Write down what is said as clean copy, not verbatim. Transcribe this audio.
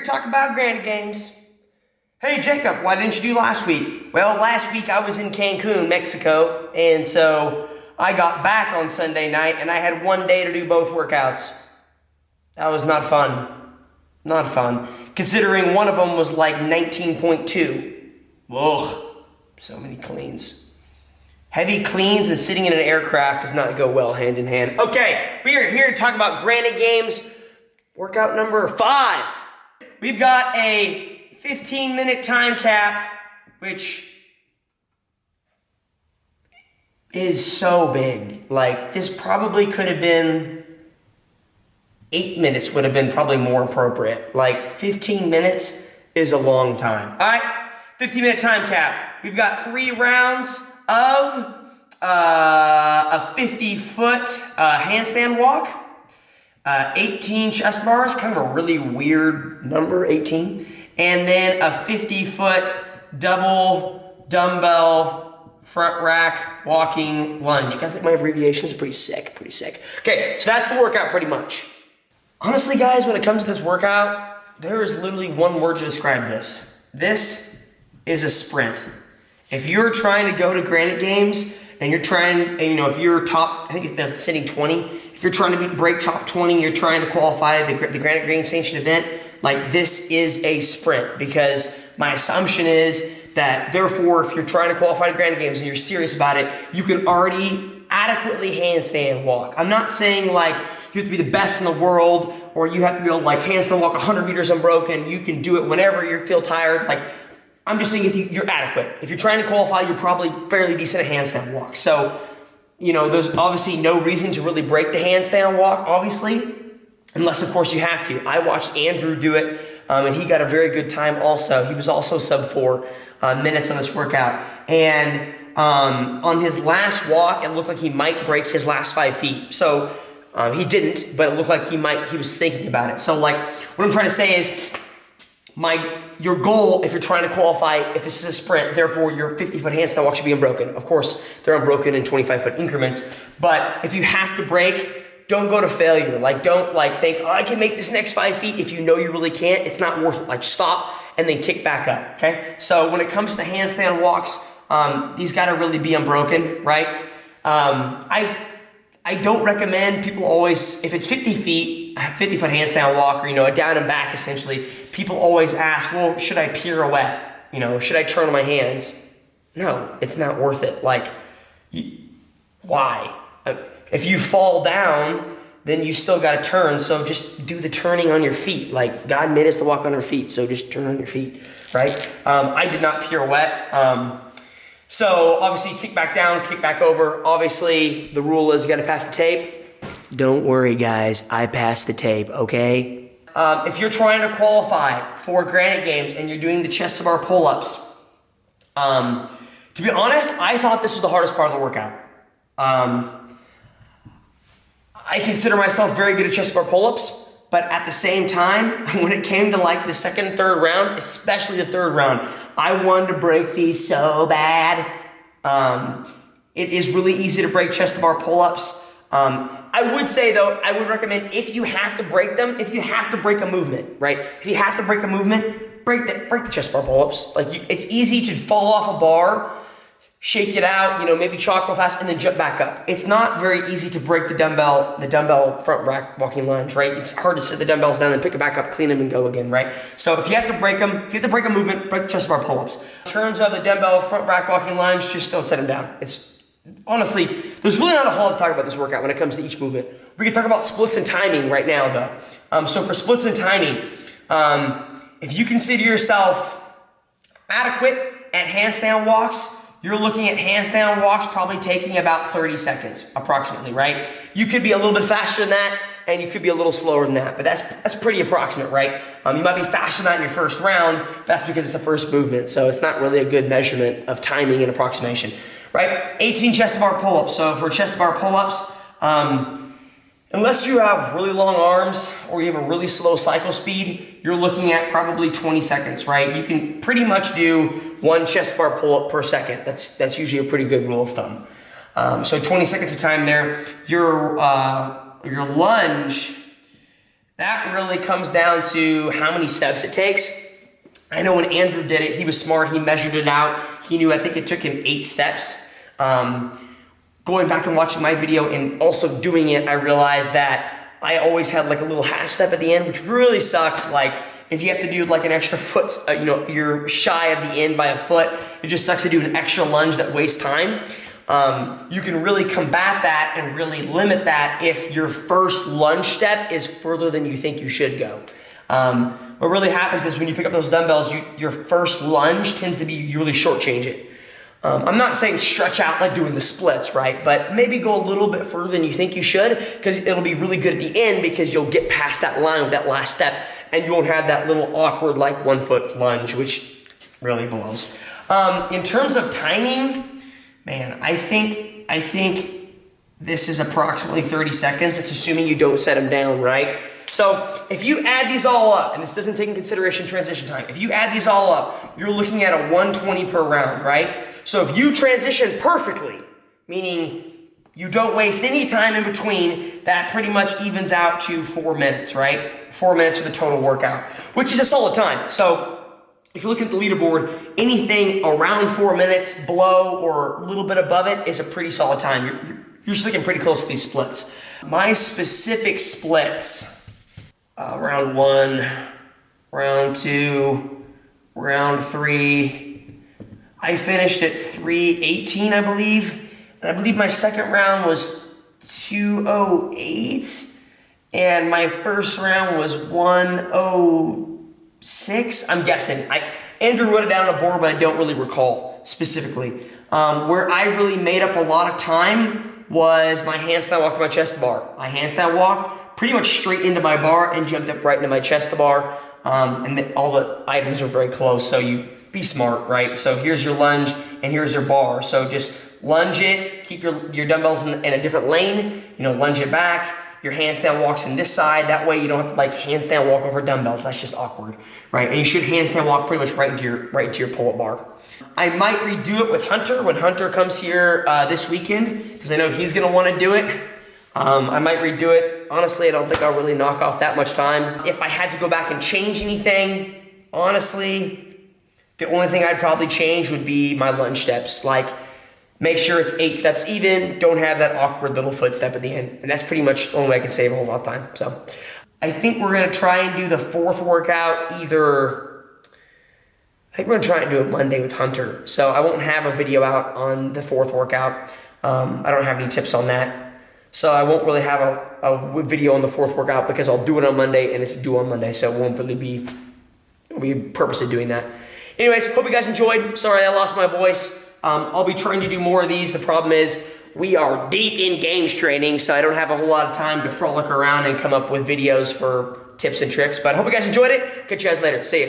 to talk about Granite games. Hey Jacob, why didn't you do last week? Well, last week I was in Cancun, Mexico, and so I got back on Sunday night and I had one day to do both workouts. That was not fun. Not fun. Considering one of them was like 19.2. Ugh, so many cleans. Heavy cleans and sitting in an aircraft does not go well hand in hand. Okay, we are here to talk about Granite games. Workout number 5. We've got a 15-minute time cap, which is so big. Like, this probably could have been 8 minutes would have been probably more appropriate. Like, 15 minutes is a long time. All right, 15-minute time cap. We've got 3 rounds of a 50-foot handstand walk. 18 chest bars, kind of a really weird number, 18. And then a 50-foot double dumbbell front rack walking lunge. You guys like my abbreviations? Pretty sick, pretty sick. Okay, so that's the workout pretty much. Honestly, guys, when it comes to this workout, there is literally one word to describe this. This is a sprint. If you're trying to go to Granite games and you're trying, if you're top, I think it's sitting 20, if you're trying to break top 20, you're trying to qualify the Granite Sanctioned event, like this is a sprint, because my assumption is that therefore if you're trying to qualify to Granite games and you're serious about it, you can already adequately handstand walk. I'm not saying like you have to be the best in the world or you have to be able to like handstand walk 100 meters unbroken. You can do it whenever you feel tired. Like, I'm just saying if you're adequate. If you're trying to qualify, you're probably fairly decent at handstand walk. So, there's obviously no reason to really break the handstand walk, obviously, unless of course you have to. I watched Andrew do it, and he got a very good time also. He was also sub 4 minutes on this workout. And on his last walk, it looked like he might break his last 5 feet. So he didn't, but it looked like he was thinking about it. So like, what I'm trying to say is, your goal, if you're trying to qualify, if this is a sprint, therefore your 50-foot handstand walk should be unbroken. Of course, they're unbroken in 25-foot increments, but if you have to break, don't go to failure. Like, don't think, oh, I can make this next 5 feet. If you know you really can't, it's not worth it. Like, stop and then kick back up, okay? So when it comes to handstand walks, these gotta really be unbroken, right? I don't recommend people always, if it's 50 feet, 50-foot handstand walk, or, a down and back essentially, people always ask, well, should I pirouette? Should I turn on my hands? No, it's not worth it. Like, why? If you fall down, then you still got to turn, so just do the turning on your feet. Like, God made us to walk on our feet, so just turn on your feet, right? I did not pirouette. So obviously kick back down, kick back over. Obviously the rule is you gotta pass the tape. Don't worry guys, I passed the tape, okay? If you're trying to qualify for Granite games and you're doing the chest to bar pull-ups, to be honest, I thought this was the hardest part of the workout. I consider myself very good at chest to bar pull-ups, but at the same time, when it came to like the second and third round, especially the third round, I wanted to break these so bad. It is really easy to break chest to bar pull-ups. I would say though, I would recommend if you have to break them, if you have to break a movement, right? If you have to break a movement, break the chest bar pull-ups. Like, it's easy to fall off a bar, shake it out, maybe chalk real fast, and then jump back up. It's not very easy to break the dumbbell front rack walking lunge, right? It's hard to sit the dumbbells down and pick it back up, clean them, and go again, right? So if you have to break them, if you have to break a movement, break the chest bar pull-ups. In terms of the dumbbell front rack walking lunge, just don't set them down. It's honestly, there's really not a whole lot to talk about this workout when it comes to each movement. We can talk about splits and timing right now though. So for splits and timing, if you consider yourself adequate at handstand walks, you're looking at handstand walks probably taking about 30 seconds approximately, right? You could be a little bit faster than that, and you could be a little slower than that, but that's pretty approximate, right? You might be faster than that in your first round, that's because it's a first movement, so it's not really a good measurement of timing and approximation, right? 18 chest to bar pull-ups. So for chest to bar pull-ups, unless you have really long arms or you have a really slow cycle speed, you're looking at probably 20 seconds, right? You can pretty much do 1 chest bar pull-up per second. That's usually a pretty good rule of thumb. So 20 seconds of time there. Your lunge That really comes down to how many steps it takes. I know when Andrew did it, he was smart, he measured it out. He knew, I think it took him 8 steps. Going back and watching my video and also doing it, I realized that I always had like a little half step at the end, which really sucks. Like if you have to do like an extra foot, you're shy of the end by a foot, it just sucks to do an extra lunge that wastes time. You can really combat that and really limit that if your first lunge step is further than you think you should go. What really happens is when you pick up those dumbbells, your first lunge tends to be, you really shortchange it. I'm not saying stretch out like doing the splits, right? But maybe go a little bit further than you think you should, because it'll be really good at the end because you'll get past that line with that last step and you won't have that little awkward like 1 foot lunge, which really blows. In terms of timing, man, I think this is approximately 30 seconds. It's assuming you don't set them down, right? So if you add these all up, and this doesn't take into consideration transition time, if you add these all up, you're looking at a 120 per round, right? So if you transition perfectly, meaning you don't waste any time in between, that pretty much evens out to 4 minutes, right? 4 minutes for the total workout, which is a solid time. So if you look at the leaderboard, anything around 4 minutes, below or a little bit above it is a pretty solid time. You're just looking pretty close to these splits. My specific splits, round 1, round 2, round 3, I finished at 3:18, I believe. And I believe my second round was 2:08. And my first round was 1:06, I'm guessing. Andrew wrote it down on the board, but I don't really recall specifically. Where I really made up a lot of time was my handstand walk to my chest to bar. I handstand walked pretty much straight into my bar and jumped up right into my chest to bar. And all the items are very close, so you be smart, right? So here's your lunge and here's your bar. So just lunge it, keep your dumbbells in a different lane, lunge it back. Your handstand walks in this side. That way you don't have to like handstand walk over dumbbells. That's just awkward, right? And you should handstand walk pretty much right into your pull-up bar. I might redo it with Hunter when Hunter comes here this weekend, because I know he's gonna want to do it. I might redo it. Honestly, I don't think I'll really knock off that much time. If I had to go back and change anything, honestly, the only thing I'd probably change would be my lunge steps. Like, make sure it's 8 steps even. Don't have that awkward little footstep at the end. And that's pretty much the only way I can save a whole lot of time. So I think we're gonna try and do the 4th workout I think we're gonna try and do it Monday with Hunter. So I won't have a video out on the 4th workout. I don't have any tips on that. So I won't really have a video on the 4th workout because I'll do it on Monday and it's due on Monday. So it won't really be a purpose of doing that. Anyways, hope you guys enjoyed. Sorry I lost my voice. I'll be trying to do more of these. The problem is we are deep in games training, so I don't have a whole lot of time to frolic around and come up with videos for tips and tricks. But I hope you guys enjoyed it. Catch you guys later. See ya.